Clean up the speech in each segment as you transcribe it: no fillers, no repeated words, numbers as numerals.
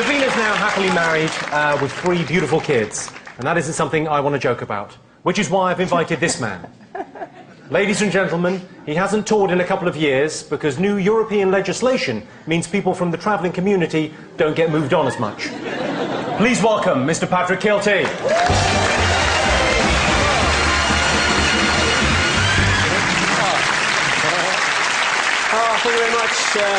Davina's now happily married with 3 beautiful kids, and that isn't something I want to joke about, which is why I've invited this man. Ladies and gentlemen, he hasn't toured in a couple of years because new European legislation means people from the travelling community don't get moved on as much. Please welcome Mr. Patrick Kilty. Thank you very much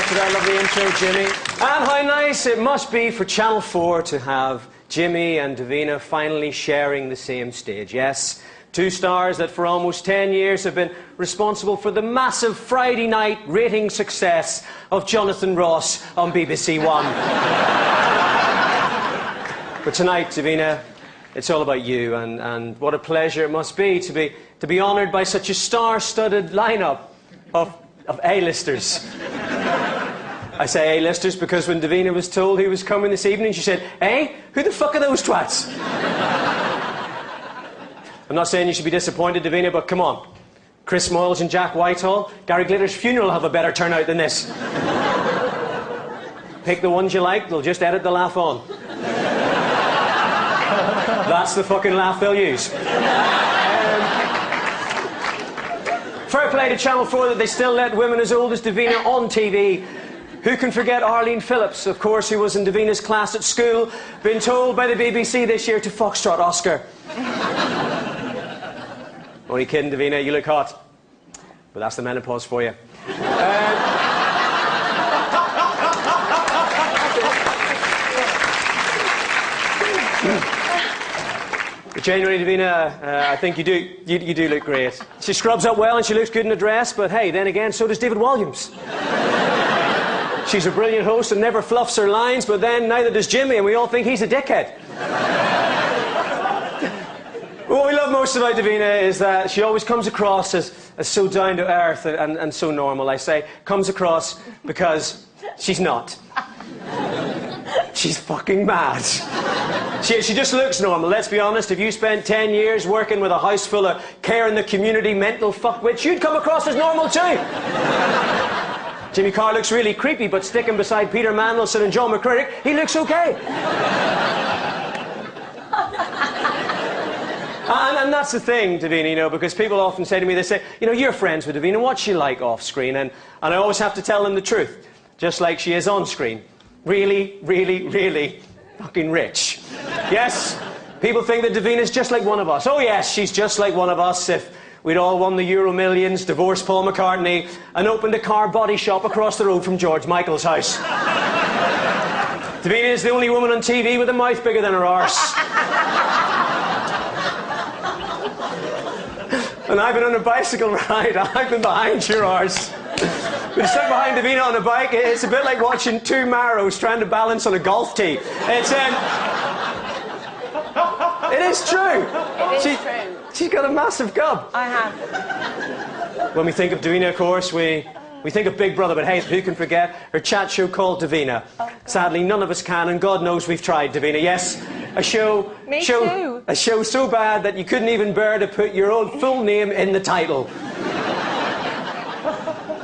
for that lovely intro, Jimmy. And how nice it must be for Channel 4 to have Jimmy and Davina finally sharing the same stage. Yes, 2 stars that for almost 10 years have been responsible for the massive Friday night rating success of Jonathan Ross on BBC One. But tonight, Davina, it's all about you, and what a pleasure it must be to be honoured by such a star-studded lineup of A-listers. I say A-listers because when Davina was told he was coming this evening, she said, "Eh? Who the fuck are those twats?" I'm not saying you should be disappointed, Davina, but come on. Chris Moyles and Jack Whitehall, Gary Glitter's funeral will have a better turnout than this. Pick the ones you like, they'll just edit the laugh on. That's the fucking laugh they'll use. Fair play to Channel 4 that they still let women as old as Davina on TV. Who can forget Arlene Phillips, of course, who was in Davina's class at school, been told by the BBC this year to foxtrot Oscar. Only kidding, Davina, you look hot. But that's the menopause for you. Genuinely, Davina, I think you do look great. She scrubs up well and she looks good in a dress, but hey, then again, so does David Walliams. She's a brilliant host and never fluffs her lines, but then neither does Jimmy, and we all think he's a dickhead. What we love most about Davina is that she always comes across as so down to earth and so normal. I say comes across because she's not. She's fucking mad. She just looks normal, let's be honest. If you spent 10 years working with a house full of care in the community mental fuckwits, you'd come across as normal too. Jimmy Carr looks really creepy, but sticking beside Peter Mandelson and John McCririck, he looks okay. And that's the thing, Davina, you know, because people often say to me, they say, you know, you're friends with Davina, what's she like off screen? And I always have to tell them the truth, just like she is on screen. Really, really, really fucking rich. Yes, people think that Davina's just like one of us. Oh yes, she's just like one of us if we'd all won the Euro Millions, divorced Paul McCartney, and opened a car body shop across the road from George Michael's house. Davina is the only woman on TV with a mouth bigger than her arse. And I've been on a bicycle ride, I've been behind your arse. When stuck behind Davina on a bike, it's a bit like watching 2 marrows trying to balance on a golf tee. It is true. It is true. She's got a massive gob. I have. When we think of Davina, of course, we think of Big Brother, but hey, who can forget her chat show called Davina? Oh, sadly, none of us can, and God knows we've tried, Davina. Yes, a show so bad that you couldn't even bear to put your own full name in the title.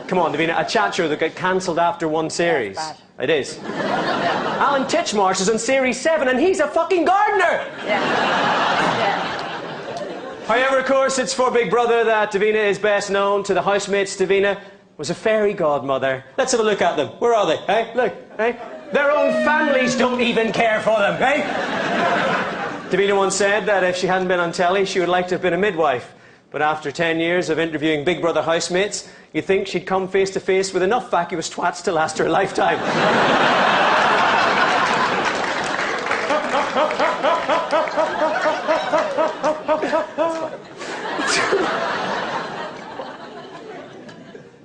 Come on, Davina, a chat show that got cancelled after 1 series. Yeah, it is. Alan Titchmarsh is on series 7 and he's a fucking gardener! Yeah. However, of course, it's for Big Brother that Davina is best known. To the housemates, Davina was a fairy godmother. Let's have a look at them. Where are they? Hey, look, hey? Their own families don't even care for them, hey? Davina once said that if she hadn't been on telly, she would like to have been a midwife. But after 10 years of interviewing Big Brother housemates, you'd think she'd come face to face with enough vacuous twats to last her a lifetime.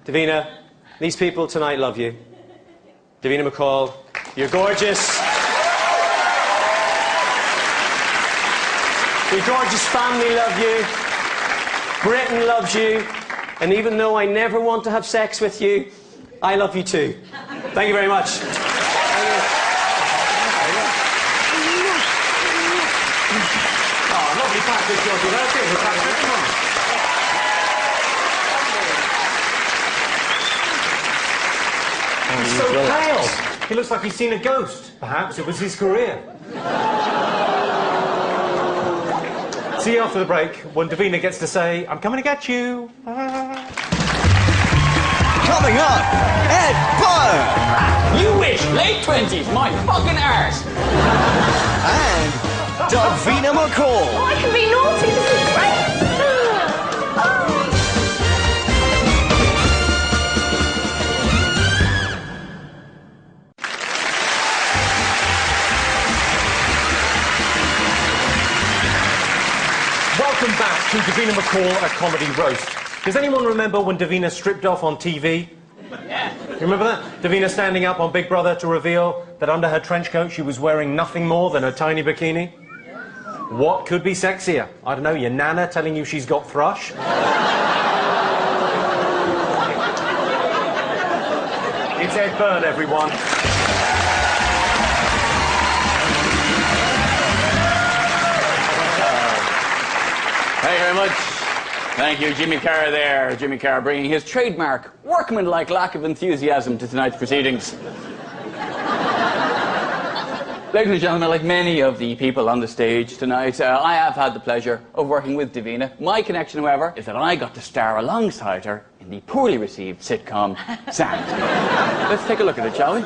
Davina, these people tonight love you. Davina McCall, you're gorgeous. Your gorgeous family love you. Britain loves you. And even though I never want to have sex with you, I love you too. Thank you very much. Oh, lovely practice, Georgie. That's it. Come on. He's so pale. He looks like he's seen a ghost. Perhaps it was his career. See you after the break, when Davina gets to say, "I'm coming to get you." Coming up, Ed Byrne. You wish, late 20s, my fucking arse. And Davina McCall. I can be naughty, this is great! Welcome back to Davina McCall, a comedy roast. Does anyone remember when Davina stripped off on TV? Yeah. You remember that? Davina standing up on Big Brother to reveal that under her trench coat she was wearing nothing more than a tiny bikini? What could be sexier? I don't know, your nana telling you she's got thrush? It's Ed Byrne, everyone. Thank you very much. Thank you, Jimmy Carr there. Jimmy Carr bringing his trademark, workmanlike lack of enthusiasm to tonight's proceedings. Ladies and gentlemen, like many of the people on the stage tonight, I have had the pleasure of working with Davina. My connection, however, is that I got to star alongside her in the poorly received sitcom Sand. Let's take a look at it, shall we?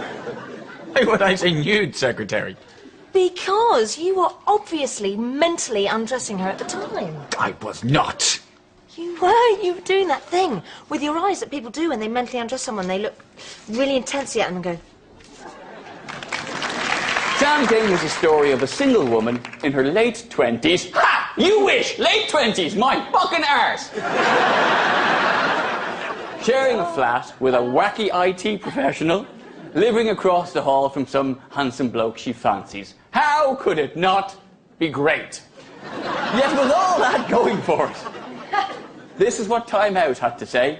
Hey, what I say, nude secretary? Because you were obviously mentally undressing her at the time. I was not. You were doing that thing with your eyes that people do when they mentally undress someone. They look really intensely at them and go... Sam Game was a story of a single woman in her late 20s. Ha! You wish! Late 20s, my fucking arse! Sharing a flat with a wacky IT professional, living across the hall from some handsome bloke she fancies. How could it not be great? Yet with all that going for it, this is what Time Out had to say.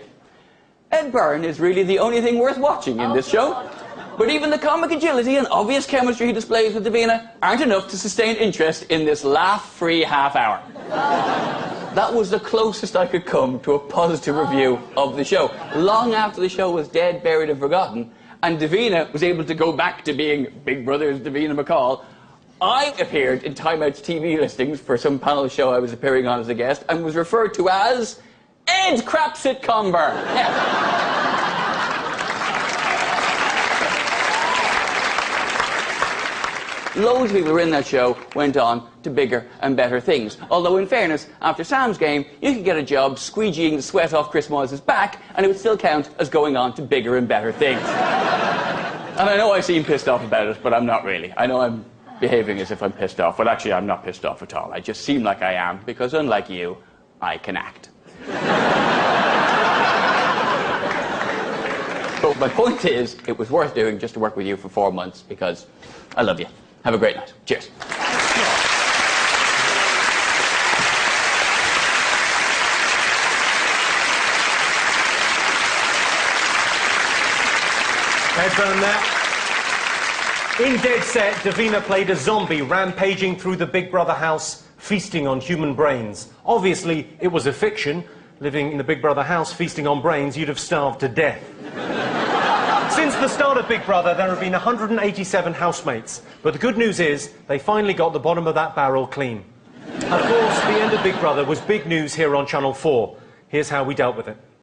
Ed Byrne is really the only thing worth watching in this show. But even the comic agility and obvious chemistry he displays with Davina aren't enough to sustain interest in this laugh-free half hour. That was the closest I could come to a positive review of the show. Long after the show was dead, buried and forgotten, and Davina was able to go back to being Big Brother's Davina McCall, I appeared in Time Out's TV listings for some panel show I was appearing on as a guest and was referred to as Ed Crap Sitcom Byrne. Yeah. Loads of people who were in that show went on to bigger and better things. Although, in fairness, after Sam's Game, you could get a job squeegeeing the sweat off Chris Moyles' back, and it would still count as going on to bigger and better things. And I know I seem pissed off about it, but I'm not really. I know I'm behaving as if I'm pissed off, but actually I'm not pissed off at all. I just seem like I am, because unlike you, I can act. But my point is, it was worth doing just to work with you for 4 months, because I love you. Have a great night. Cheers. Ed Byrne there. In Dead Set, Davina played a zombie rampaging through the Big Brother house, feasting on human brains. Obviously, it was a fiction. Living in the Big Brother house, feasting on brains, you'd have starved to death. Since the start of Big Brother, there have been 187 housemates. But the good news is, they finally got the bottom of that barrel clean. Of course, the end of Big Brother was big news here on Channel 4. Here's how we dealt with it.